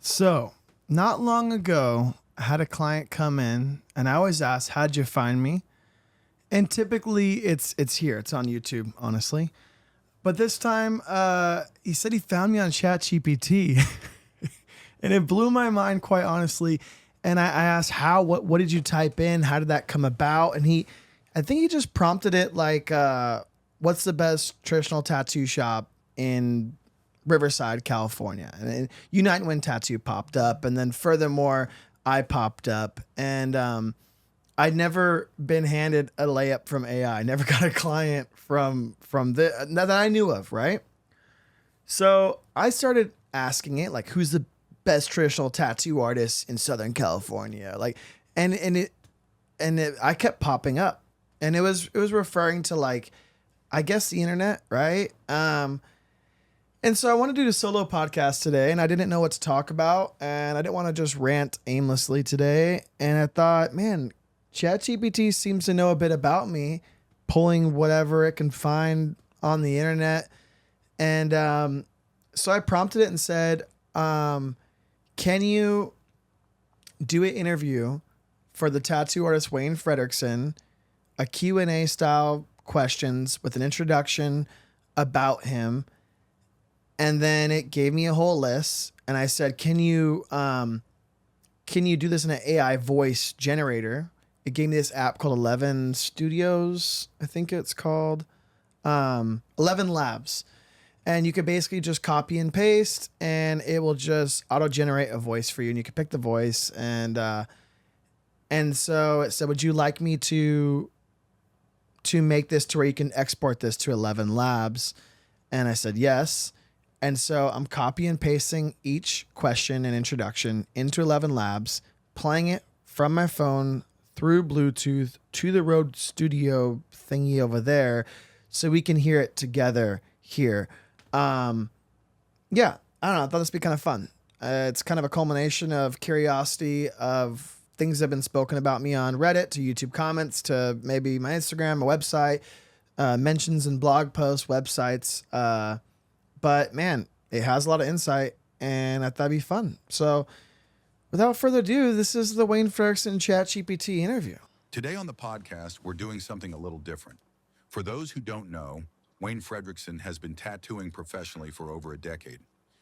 So, not long ago, I had a client come in, and I always ask, "How'd you find me?" And typically, it's here. It's on YouTube, honestly. But this time, he said he found me on ChatGPT, and it blew my mind, quite honestly. And I asked, "How? What did you type in? How did that come about?" And I think he just prompted it like, "What's the best traditional tattoo shop in Riverside, California?" And then Unite and Win Tattoo popped up, and then furthermore, I popped up, and I'd never been handed a layup from AI. I never got a client from the that I knew of, right? So I started asking it like, who's the best traditional tattoo artist in Southern California? Like, and I kept popping up, and it was referring to, like, I guess, the internet, right? And so I want to do a solo podcast today, and I didn't know what to talk about, and I didn't want to just rant aimlessly today. And I thought, man, ChatGPT seems to know a bit about me, pulling whatever it can find on the internet. And so I prompted it and said, can you do an interview for the tattoo artist Wayne Fredrickson, a Q&A style questions with an introduction about him? And then it gave me a whole list, and I said, "Can you do this in an AI voice generator?" It gave me this app called 11 Studios, I think it's called, 11 Labs, and you could basically just copy and paste, and it will just auto generate a voice for you, and you can pick the voice, and so it said, "Would you like me to make this to where you can export this to 11 Labs?" And I said yes. And so I'm copy and pasting each question and introduction into 11 Labs, playing it from my phone through Bluetooth to the Rode Studio thingy over there, so we can hear it together here. Yeah, I don't know. I thought this would be kind of fun. It's kind of a culmination of curiosity of things that have been spoken about me on Reddit, to YouTube comments, to maybe my Instagram, my website, mentions and blog posts, websites. But man, it has a lot of insight, and I thought it'd be fun. So without further ado, this is the Wayne Fredrickson ChatGPT interview. Today on the podcast, we're doing something a little different. For those who don't know, Wayne Fredrickson has been tattooing professionally for over a decade.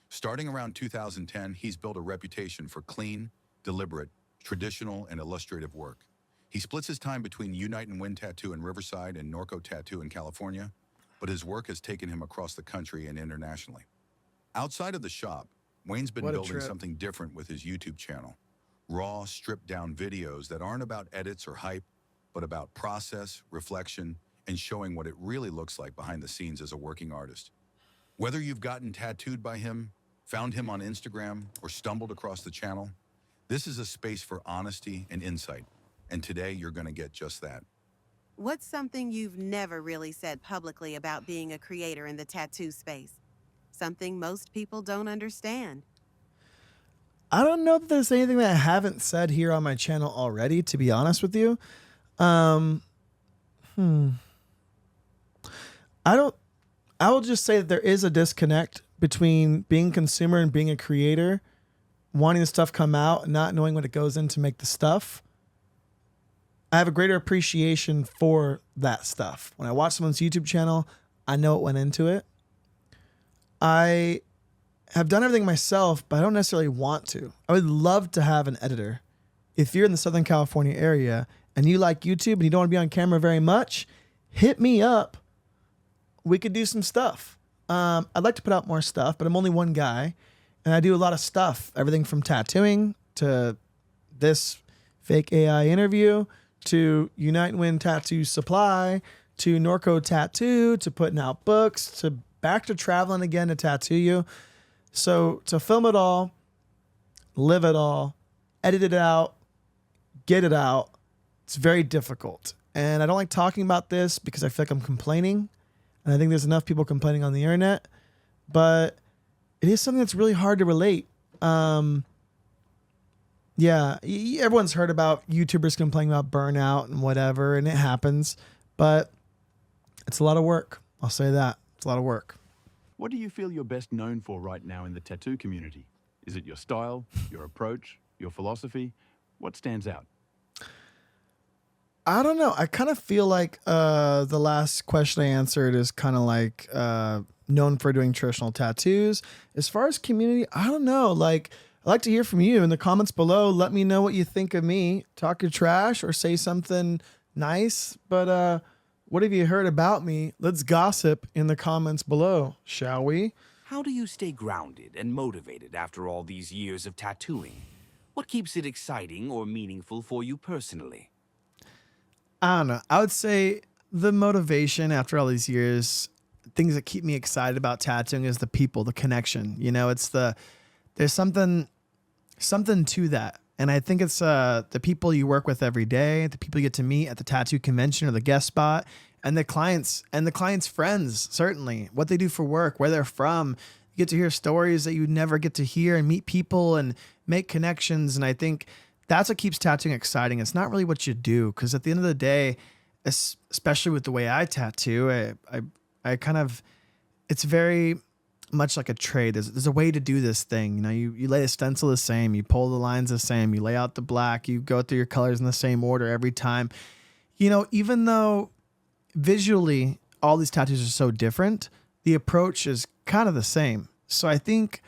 Starting around 2010, he's built a reputation for clean, deliberate, traditional, and illustrative work. He splits his time between Unite and Win Tattoo in Riverside and Norco Tattoo in California, but his work has taken him across the country and internationally. Outside of the shop, Wayne's been building something different with his YouTube channel. Raw, stripped-down videos that aren't about edits or hype, but about process, reflection, and showing what it really looks like behind the scenes as a working artist. Whether you've gotten tattooed by him, found him on Instagram, or stumbled across the channel, this is a space for honesty and insight, and today you're going to get just that. What's something you've never really said publicly about being a creator in the tattoo space? Something most people don't understand. I don't know that there's anything that I haven't said here on my channel already, to be honest with you. I will just say that there is a disconnect between being a consumer and being a creator, wanting the stuff come out and not knowing what it goes in to make the stuff. I have a greater appreciation for that stuff. When I watch someone's YouTube channel, I know what went into it. I have done everything myself, but I don't necessarily want to. I would love to have an editor. If you're in the Southern California area and you like YouTube and you don't want to be on camera very much, hit me up. We could do some stuff. I'd like to put out more stuff, but I'm only one guy, and I do a lot of stuff. Everything from tattooing to this fake AI interview, to Unite and Win Tattoo Supply, to Norco Tattoo, to putting out books, to back to traveling again to tattoo you. So to film it all, live it all, edit it out, get it out, it's very difficult. And I don't like talking about this because I feel like I'm complaining. And I think there's enough people complaining on the internet. But it is something that's really hard to relate. Yeah, everyone's heard about YouTubers complaining about burnout and whatever, and it happens. But it's a lot of work. I'll say that. It's a lot of work. What do you feel you're best known for right now in the tattoo community? Is it your style, your approach, your philosophy? What stands out? I don't know. I kind of feel like the last question I answered is kind of like known for doing traditional tattoos. As far as community, I don't know. Like, I'd like to hear from you in the comments below. Let me know what you think of me. Talk your trash or say something nice. But what have you heard about me? Let's gossip in the comments below, shall we? How do you stay grounded and motivated after all these years of tattooing? What keeps it exciting or meaningful for you personally? I don't know. I would say the motivation after all these years, things that keep me excited about tattooing is the people, the connection. You know, there's something to that. And I think it's the people you work with every day, the people you get to meet at the tattoo convention or the guest spot, and the clients friends, certainly, what they do for work, where they're from. You get to hear stories that you never get to hear and meet people and make connections. And I think that's what keeps tattooing exciting. It's not really what you do, because at the end of the day, especially with the way I tattoo, I kind of, it's very much like a trade. There's a way to do this thing. You know, you lay a stencil the same, you pull the lines the same, you lay out the black, you go through your colors in the same order every time. You know, even though visually all these tattoos are so different, the approach is kind of the same. So I think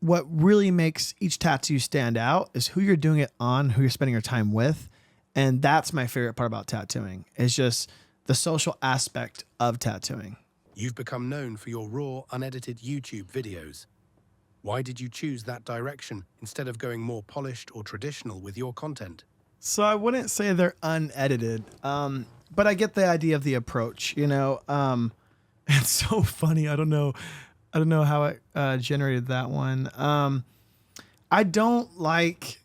what really makes each tattoo stand out is who you're doing it on, who you're spending your time with. And that's my favorite part about tattooing, is just the social aspect of tattooing. You've become known for your raw, unedited YouTube videos. Why did you choose that direction instead of going more polished or traditional with your content? So I wouldn't say they're unedited, but I get the idea of the approach. You know, it's so funny. I don't know how it generated that one. I don't like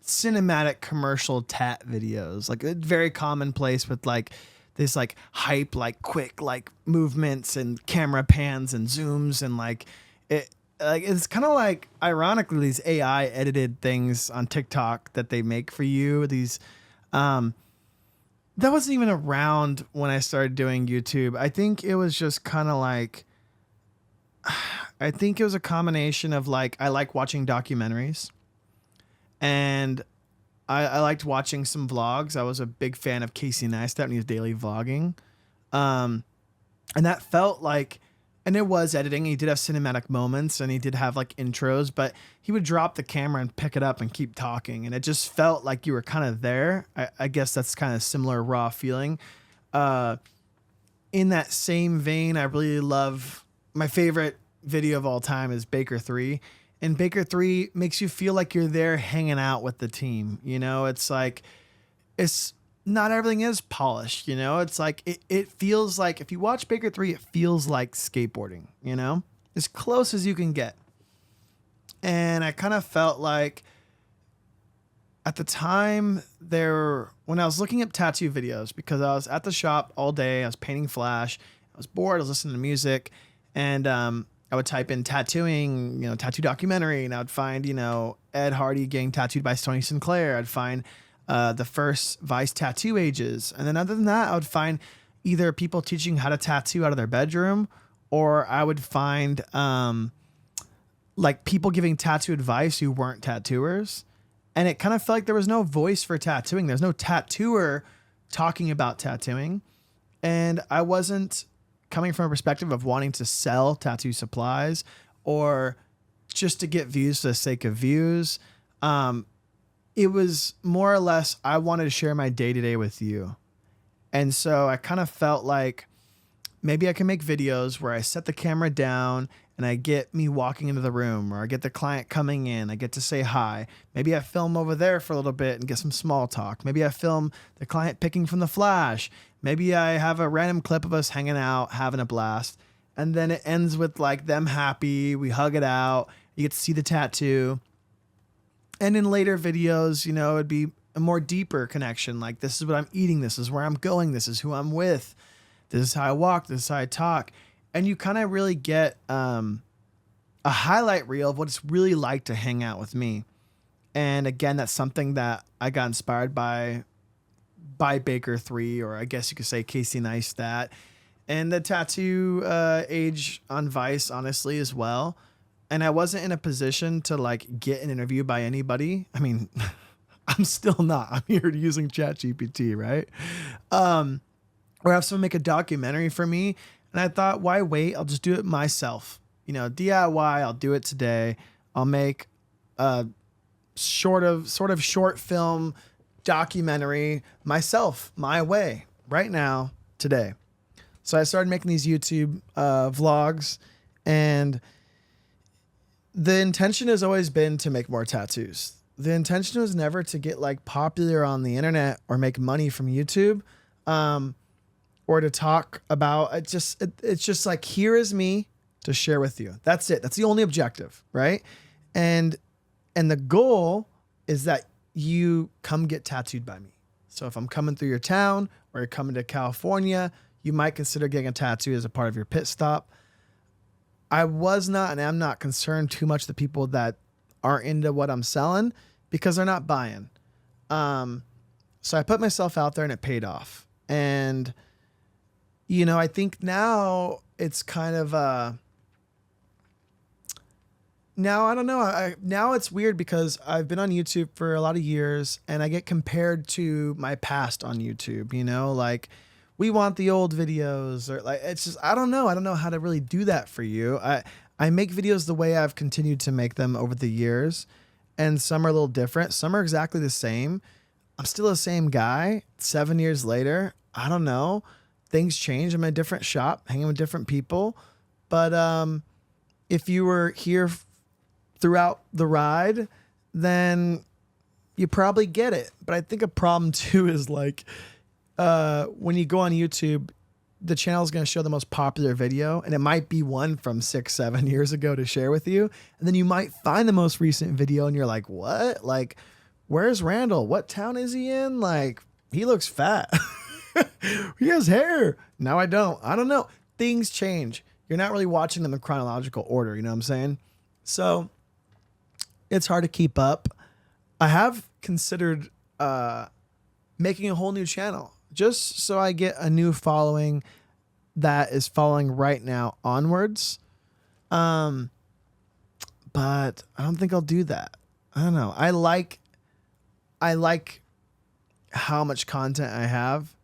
cinematic commercial tat videos. Like, it's very commonplace with like this like hype, like quick like movements and camera pans and zooms and like it. Like, it's kind of like, ironically, these AI edited things on TikTok that they make for you. These, that wasn't even around when I started doing YouTube. I think it was just kind of like, I think it was a combination of like, I like watching documentaries, and I liked watching some vlogs. I was a big fan of Casey Neistat when he was daily vlogging. And that felt like, and it was editing. He did have cinematic moments and he did have like intros, but he would drop the camera and pick it up and keep talking. And it just felt like you were kind of there. I guess that's kind of similar raw feeling. In that same vein, I really love, my favorite video of all time is Baker 3. And Baker 3 makes you feel like you're there hanging out with the team. You know, it's like, it's not everything is polished, you know? It's like, it feels like, if you watch Baker 3, it feels like skateboarding, you know? As close as you can get. And I kind of felt like at the time when I was looking up tattoo videos, because I was at the shop all day, I was painting Flash, I was bored, I was listening to music, and I would type in tattooing, you know, tattoo documentary, and I would find, you know, Ed Hardy getting tattooed by Tony Sinclair. I'd find the first Vice tattoo ages. And then other than that, I would find either people teaching how to tattoo out of their bedroom, or I would find like people giving tattoo advice who weren't tattooers. And it kind of felt like there was no voice for tattooing. There's no tattooer talking about tattooing. And I wasn't coming from a perspective of wanting to sell tattoo supplies or just to get views for the sake of views. It was more or less, I wanted to share my day-to-day with you. And so I kind of felt like maybe I can make videos where I set the camera down and I get me walking into the room, or I get the client coming in, I get to say hi. Maybe I film over there for a little bit and get some small talk. Maybe I film the client picking from the Flash. Maybe I have a random clip of us hanging out, having a blast. And then it ends with like them happy. We hug it out. You get to see the tattoo. And in later videos, you know, it'd be a more deeper connection. Like, this is what I'm eating. This is where I'm going. This is who I'm with. This is how I walk. This is how I talk. And you kind of really get a highlight reel of what it's really like to hang out with me. And again, that's something that I got inspired by Baker 3, or I guess you could say Casey Neistat, and the tattoo age on Vice, honestly, as well. and I wasn't in a position to like get an interview by anybody. I mean, I'm still not. I'm here using ChatGPT, right? Or have someone make a documentary for me. And I thought, why wait? I'll just do it myself. You know, DIY, I'll do it today. I'll make a sort of short film documentary myself, my way, right now, today. So I started making these YouTube vlogs, and the intention has always been to make more tattoos. The intention was never to get like popular on the internet or make money from YouTube, or to talk about it. It's just like, here is me to share with you. That's it. That's the only objective, right? And the goal is that you come get tattooed by me. So if I'm coming through your town or you're coming to California, you might consider getting a tattoo as a part of your pit stop. I was not and am not concerned too much the people that aren't into what I'm selling, because they're not buying. So I put myself out there and it paid off. And, you know, I think now it's kind of, now, I don't know. Now it's weird because I've been on YouTube for a lot of years and I get compared to my past on YouTube, you know, like we want the old videos, or like, it's just, I don't know. I don't know how to really do that for you. I make videos the way I've continued to make them over the years, and some are a little different. Some are exactly the same. I'm still the same guy 7 years later. I don't know. Things change. I'm in a different shop, hanging with different people. But if you were here throughout the ride, then you probably get it. But I think a problem too is like when you go on YouTube, the channel is going to show the most popular video, and it might be one from 6-7 years ago to share with you. And then you might find the most recent video and you're like, what? Like, where's Randall? What town is he in? Like, he looks fat. He has hair. Now I don't. I don't know. Things change. You're not really watching them in chronological order. You know what I'm saying? So it's hard to keep up. I have considered making a whole new channel just so I get a new following that is following right now onwards. But I don't think I'll do that. I don't know. I like how much content I have.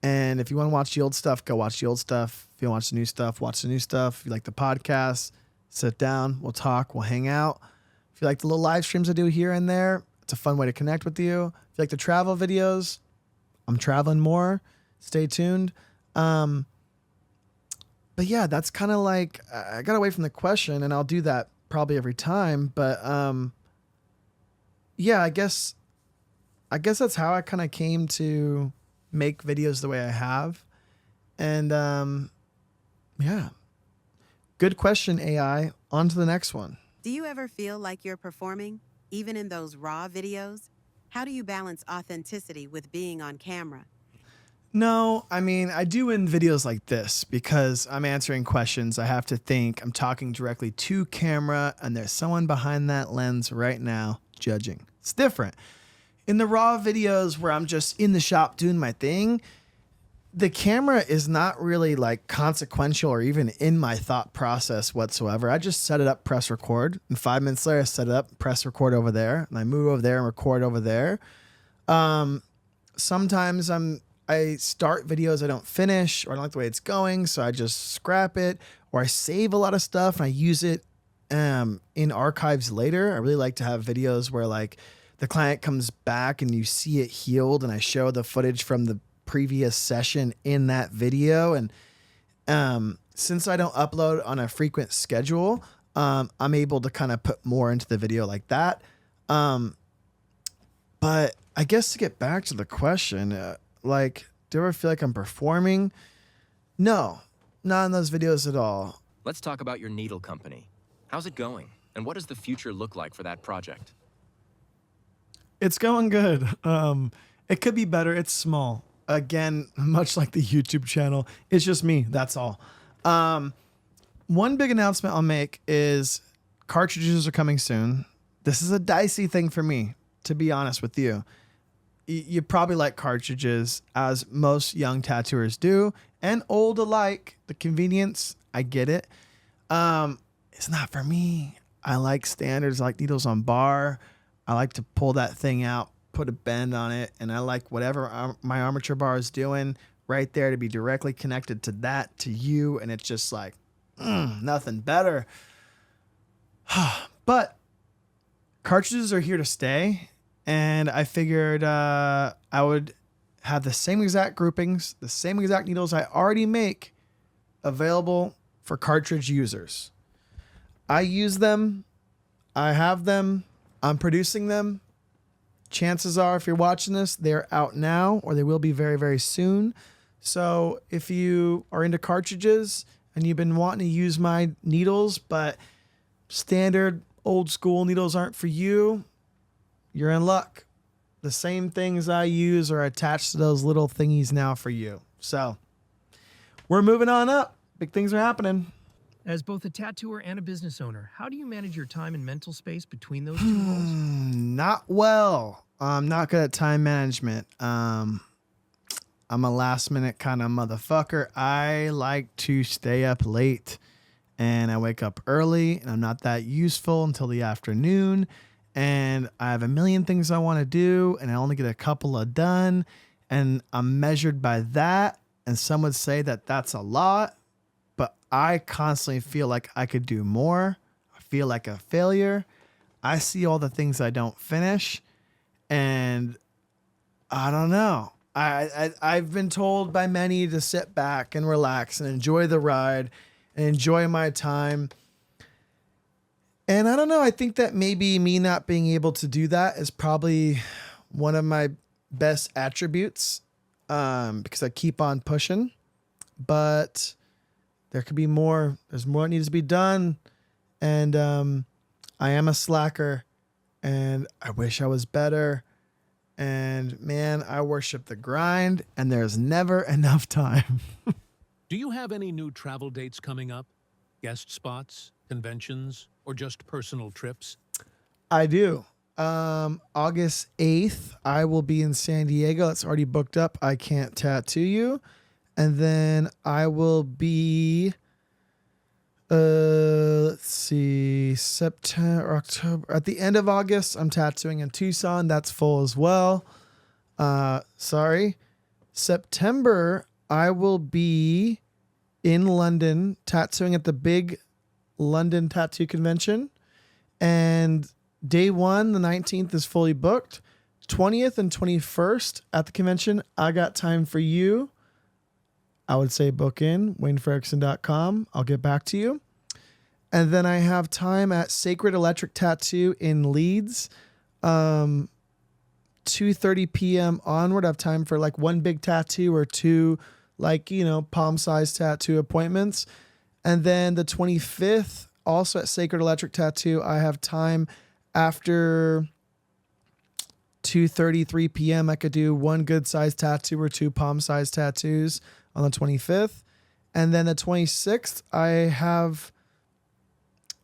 And if you want to watch the old stuff, go watch the old stuff. If you want to watch the new stuff, watch the new stuff. If you like the podcast, sit down, we'll talk, we'll hang out. If you like the little live streams I do here and there, it's a fun way to connect with you. If you like the travel videos, I'm traveling more. Stay tuned. But yeah, that's kind of like, I got away from the question, and I'll do that probably every time. But yeah, I guess that's how I kind of came to make videos the way I have. And yeah, good question, AI. On to the next one. Do you ever feel like you're performing, even in those raw videos? How do you balance authenticity with being on camera? No, I mean, I do in videos like this because I'm answering questions. I have to think. I'm talking directly to camera, and there's someone behind that lens right now judging. It's different. In the raw videos where I'm just in the shop doing my thing, the camera is not really like consequential or even in my thought process whatsoever. I just set it up, press record, and 5 minutes later I set it up, press record over there, and I move over there and record over there. Sometimes I start videos I don't finish, or I don't like the way it's going, so I just scrap it, or I save a lot of stuff and I use it in archives later. I really like to have videos where like the client comes back and you see it healed, and I show the footage from the previous session in that video. And since I don't upload on a frequent schedule, I'm able to kind of put more into the video like that. But I guess to get back to the question, like, do I ever feel like I'm performing? No, not in those videos at all. Let's talk about your needle company. How's it going? And what does the future look like for that project? It's going good. It could be better. It's small. Again, much like the YouTube channel, it's just me. That's all. One big announcement I'll make is cartridges are coming soon. This is a dicey thing for me, to be honest with you. You probably like cartridges, as most young tattooers do, and old alike. The convenience, I get it. It's not for me. I like standards. I like needles on bar. I like to pull that thing out, put a bend on it, and I like whatever my armature bar is doing right there to be directly connected to that, to you, and it's just like, nothing better. But cartridges are here to stay, and I figured I would have the same exact groupings, the same exact needles I already make available for cartridge users. I use them. I have them. I'm producing them. Chances are, if you're watching this, they're out now, or they will be very, very soon. So if you are into cartridges and you've been wanting to use my needles, but standard old school needles aren't for you, you're in luck. The same things I use are attached to those little thingies now for you. So we're moving on up. Big things are happening. As both a tattooer and a business owner, how do you manage your time and mental space between those two roles? Not well. I'm not good at time management. I'm a last minute kind of motherfucker. I like to stay up late and I wake up early and I'm not that useful until the afternoon. And I have a million things I want to do and I only get a couple of done. And I'm measured by that. And some would say that that's a lot. But I constantly feel like I could do more. I feel like a failure. I see all the things I don't finish. And I don't know. I've been told by many to sit back and relax and enjoy the ride and enjoy my time. And I don't know. I think that maybe me not being able to do that is probably one of my best attributes because I keep on pushing. But there could be more. There's more that needs to be done. And I am a slacker. And I wish I was better. And man, I worship the grind. And there's never enough time. Do you have any new travel dates coming up? Guest spots, conventions, or just personal trips? I do. August 8th, I will be in San Diego. It's already booked up. I can't tattoo you. And then I will be, let's see, September or October. At the end of August, I'm tattooing in Tucson. That's full as well. September, I will be in London tattooing at the big London tattoo convention. And day one, the 19th, is fully booked. 20th and 21st at the convention, I got time for you. I would say book in, WayneFredrickson.com. I'll get back to you. And then I have time at Sacred Electric Tattoo in Leeds. 2:30 p.m. onward, I have time for like one big tattoo or two, like, palm-sized tattoo appointments. And then the 25th, also at Sacred Electric Tattoo, I have time after 2:33 p.m. I could do one good-sized tattoo or two palm-sized tattoos on the 25th. And then the 26th,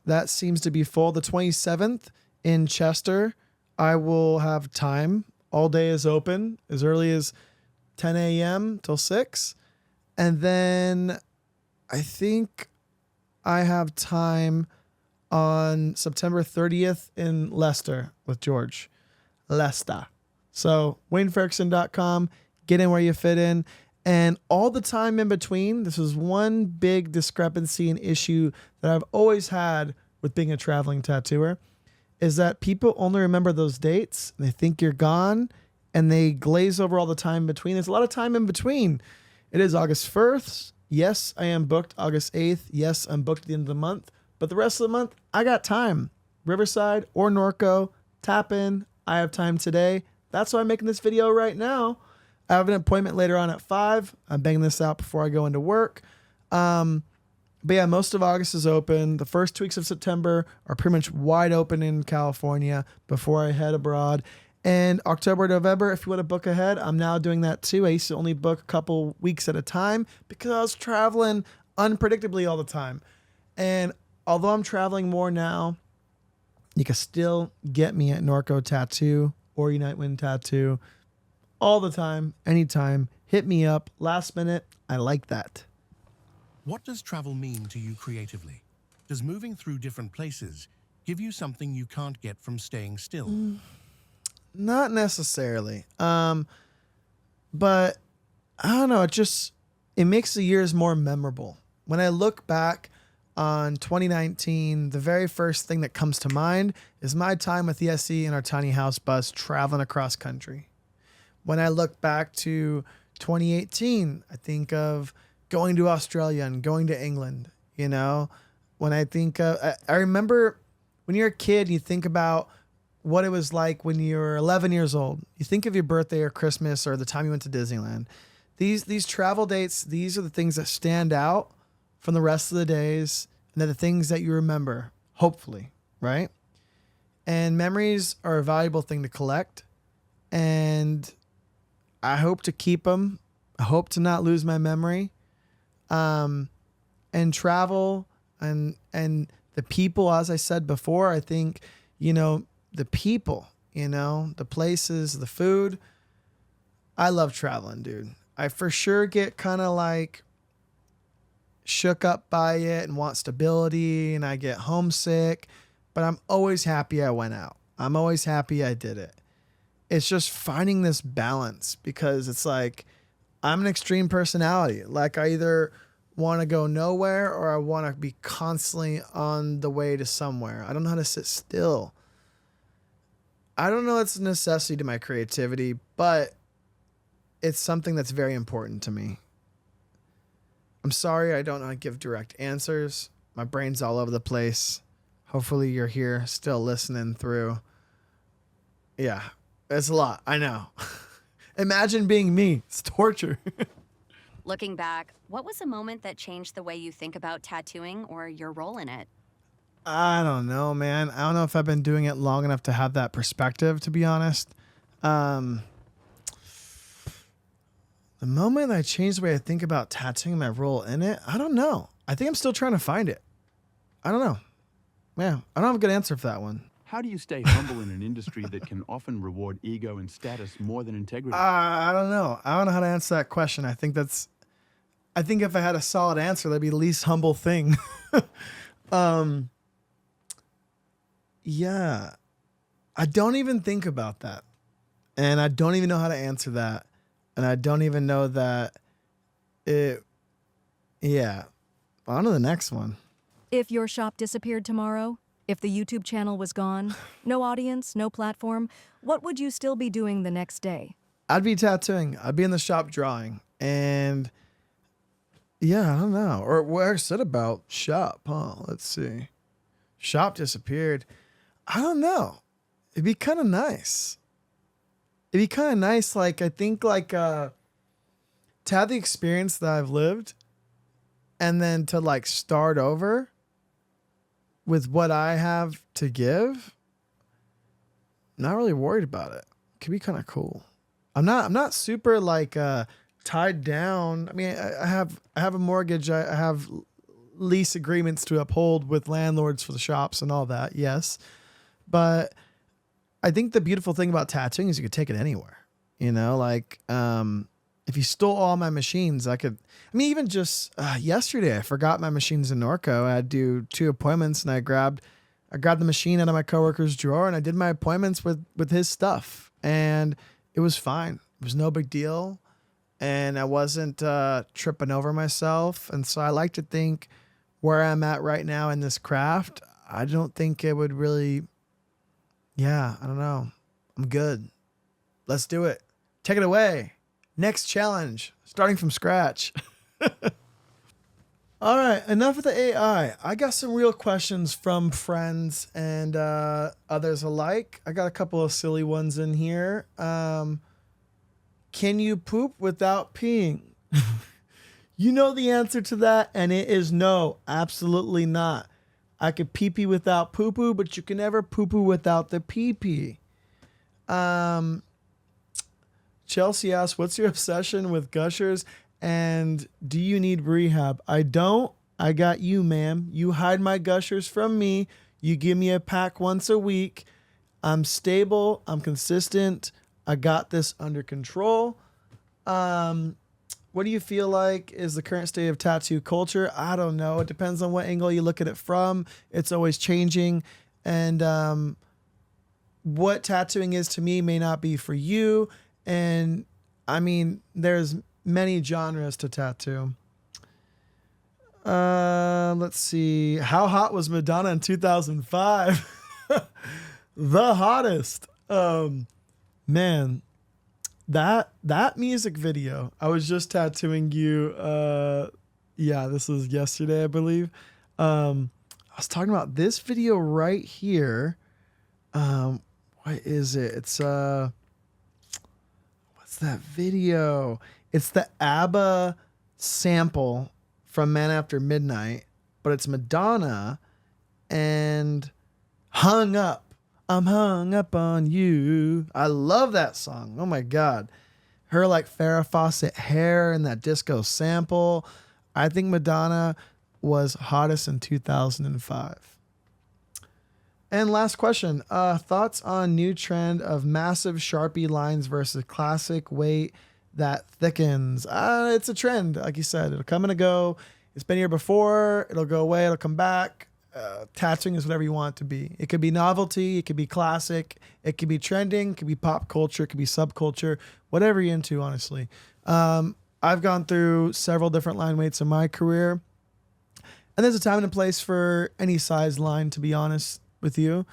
that seems to be full. The 27th in Chester, I will have time. All day is open as early as 10 a.m. till 6. And then I think I have time on September 30th in Leicester with George. Leicester. So WayneFredrickson.com, get in where you fit in. And all the time in between, this is one big discrepancy and issue that I've always had with being a traveling tattooer, is that people only remember those dates and they think you're gone and they glaze over all the time in between. There's a lot of time in between. It is August 1st. Yes, I am booked August 8th. Yes, I'm booked at the end of the month. But the rest of the month, I got time. Riverside or Norco, tap in. I have time today. That's why I'm making this video right now. I have an appointment later on at 5. I'm banging this out before I go into work. But yeah, most of August is open. The first 2 weeks of September are pretty much wide open in California before I head abroad. And October, November, if you want to book ahead, I'm now doing that too. I used to only book a couple weeks at a time because I was traveling unpredictably all the time. And although I'm traveling more now, you can still get me at Norco Tattoo or Unite Wind Tattoo all the time, anytime. Hit me up. Last minute. I like that. What does travel mean to you creatively? Does moving through different places give you something you can't get from staying still? Not necessarily. But I don't know. It makes the years more memorable. When I look back on 2019, the very first thing that comes to mind is my time with the SE in our tiny house bus traveling across country. When I look back to 2018, I think of going to Australia and going to England. You know, when I think I remember when you're a kid, you think about what it was like when you were 11 years old. You think of your birthday or Christmas or the time you went to Disneyland. These travel dates, these are the things that stand out from the rest of the days, and they're the things that you remember, hopefully, right? And memories are a valuable thing to collect, and I hope to keep them. I hope to not lose my memory. And travel and the people, as I said before, I think, the people, the places, the food. I love traveling, dude. I for sure get kind of like shook up by it and want stability, and I get homesick, but I'm always happy I went out. I'm always happy I did it. It's just finding this balance, because it's like I'm an extreme personality. Like I either want to go nowhere or I want to be constantly on the way to somewhere. I don't know how to sit still. I don't know, it's a necessity to my creativity, but it's something that's very important to me. I'm sorry I don't know how to give direct answers. My brain's all over the place. Hopefully you're here still listening through. Yeah, it's a lot. I know. Imagine being me. It's torture. Looking back, what was a moment that changed the way you think about tattooing or your role in it? I don't know, man. I don't know if I've been doing it long enough to have that perspective, to be honest. The moment I changed the way I think about tattooing, my role in it, I don't know. I think I'm still trying to find it. I don't know. Yeah, I don't have a good answer for that one. How do you stay humble in an industry that can often reward ego and status more than integrity? I don't know. I don't know how to answer that question. I think if I had a solid answer, that'd be the least humble thing. Yeah, I don't even think about that. And I don't even know how to answer that. And I don't even know that yeah. On to the next one. If your shop disappeared tomorrow, if the YouTube channel was gone, no audience, no platform, what would you still be doing the next day? I'd be tattooing. I'd be in the shop drawing. And yeah, I don't know. Or what I said about shop, huh? Let's see. Shop disappeared. I don't know. It'd be kind of nice. It'd be kind of nice. Like, I think to have the experience that I've lived and then to like start over with what I have to give. Not really worried about it. Could be kind of cool. I'm not super like tied down. I mean, I have a mortgage. I have lease agreements to uphold with landlords for the shops and all that. Yes. But I think the beautiful thing about tattooing is you could take it anywhere, like, if you stole all my machines, even just yesterday, I forgot my machines in Norco. I had to do 2 appointments and I grabbed the machine out of my coworker's drawer and I did my appointments with his stuff and it was fine. It was no big deal. And I wasn't tripping over myself. And so I like to think where I'm at right now in this craft, I don't think it would really, I don't know. I'm good. Let's do it. Take it away. Next challenge, starting from scratch. All right, enough of the AI. I got some real questions from friends and others alike. I got a couple of silly ones in here. Can you poop without peeing? You know the answer to that, and it is no, absolutely not. I could pee-pee without poo-poo, but you can never poo-poo without the pee-pee. Chelsea asks, what's your obsession with gushers and do you need rehab? I don't. I got you, ma'am. You hide my gushers from me. You give me a pack once a week. I'm stable. I'm consistent. I got this under control. What do you feel like is the current state of tattoo culture? I don't know. It depends on what angle you look at it from. It's always changing. And what tattooing is to me may not be for you. And I mean, there's many genres to tattoo. Let's see. How hot was Madonna in 2005? The hottest. Man, that music video. I was just tattooing you. Yeah, this was yesterday, I believe. I was talking about this video right here. What is it? It's what's that video? It's the ABBA sample from Man After Midnight, but it's Madonna and Hung Up. I'm hung up on you. I love that song. Oh my God. Her like Farrah Fawcett hair and that disco sample. I think Madonna was hottest in 2005. And last question. Thoughts on new trend of massive Sharpie lines versus classic weight that thickens? It's a trend. Like you said, it'll come and go. It's been here before. It'll go away. It'll come back. Tattooing is whatever you want it to be. It could be novelty. It could be classic. It could be trending. It could be pop culture. It could be subculture. Whatever you're into, honestly. I've gone through several different line weights in my career. And there's a time and a place for any size line, to be honest with you.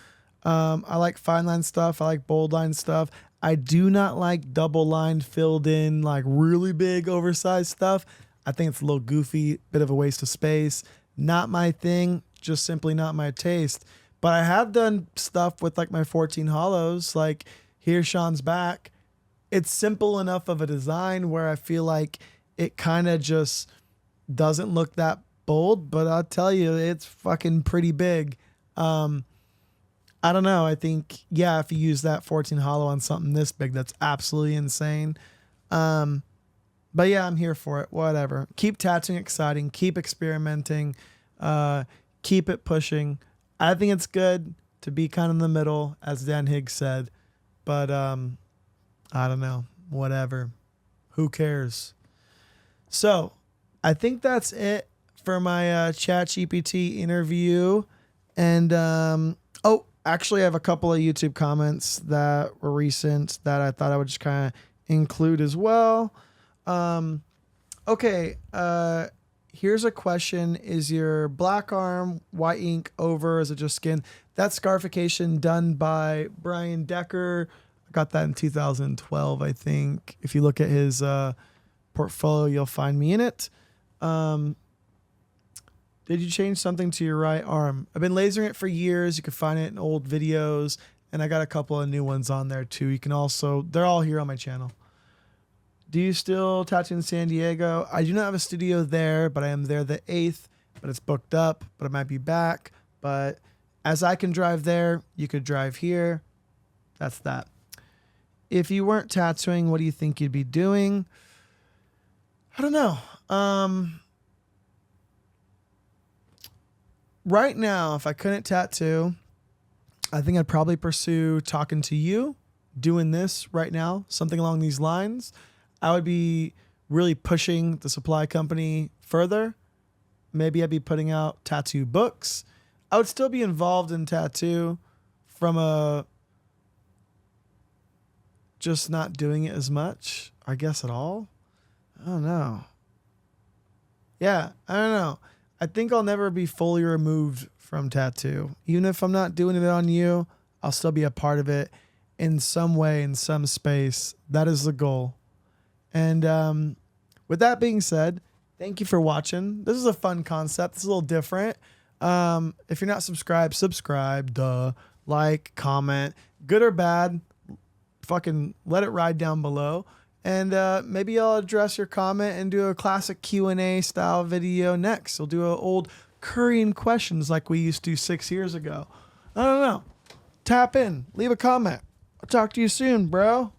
I like fine line stuff. I like bold line stuff. I do not like double line filled in, like really big oversized stuff. I think it's a little goofy, bit of a waste of space. Not my thing. Just simply not my taste. But I have done stuff with like my 14 hollows, like Here Sean's Back. It's simple enough of a design where I feel like it kind of just doesn't look that bold, but I'll tell you, it's fucking pretty big. I don't know. I think, yeah, if you use that 14 hollow on something this big, that's absolutely insane. But yeah, I'm here for it. Whatever. Keep tattooing exciting. Keep experimenting. Keep it pushing. I think it's good to be kind of in the middle, as Dan Higgs said. But I don't know. Whatever. Who cares? So I think that's it for my ChatGPT interview. And actually, I have a couple of YouTube comments that were recent that I thought I would just kind of include as well. Okay. Here's a question. Is your black arm white ink over? Is it just skin? That's scarification done by Brian Decker. I got that in 2012, I think. If you look at his portfolio, you'll find me in it. Did you change something to your right arm? I've been lasering it for years. You can find it in old videos. And I got a couple of new ones on there too. You can also, they're all here on my channel. Do you still tattoo in San Diego? I do not have a studio there, but I am there the 8th, but it's booked up, but I might be back. But as I can drive there, you could drive here. That's that. If you weren't tattooing, what do you think you'd be doing? I don't know. Right now, if I couldn't tattoo, I think I'd probably pursue talking to you, doing this right now, something along these lines. I would be really pushing the supply company further. Maybe I'd be putting out tattoo books. I would still be involved in tattoo from a just not doing it as much, I guess, at all. I don't know. Yeah, I don't know. I think I'll never be fully removed from tattoo. Even if I'm not doing it on you, I'll still be a part of it in some way, in some space. That is the goal. And with that being said, thank you for watching. This is a fun concept. It's a little different. If you're not subscribed, subscribe. Like, comment. Good or bad, fucking let it ride down below. And maybe I'll address your comment and do a classic Q&A style video next. We'll do an old currying questions like we used to 6 years ago. I don't know. Tap in. Leave a comment. I'll talk to you soon, bro.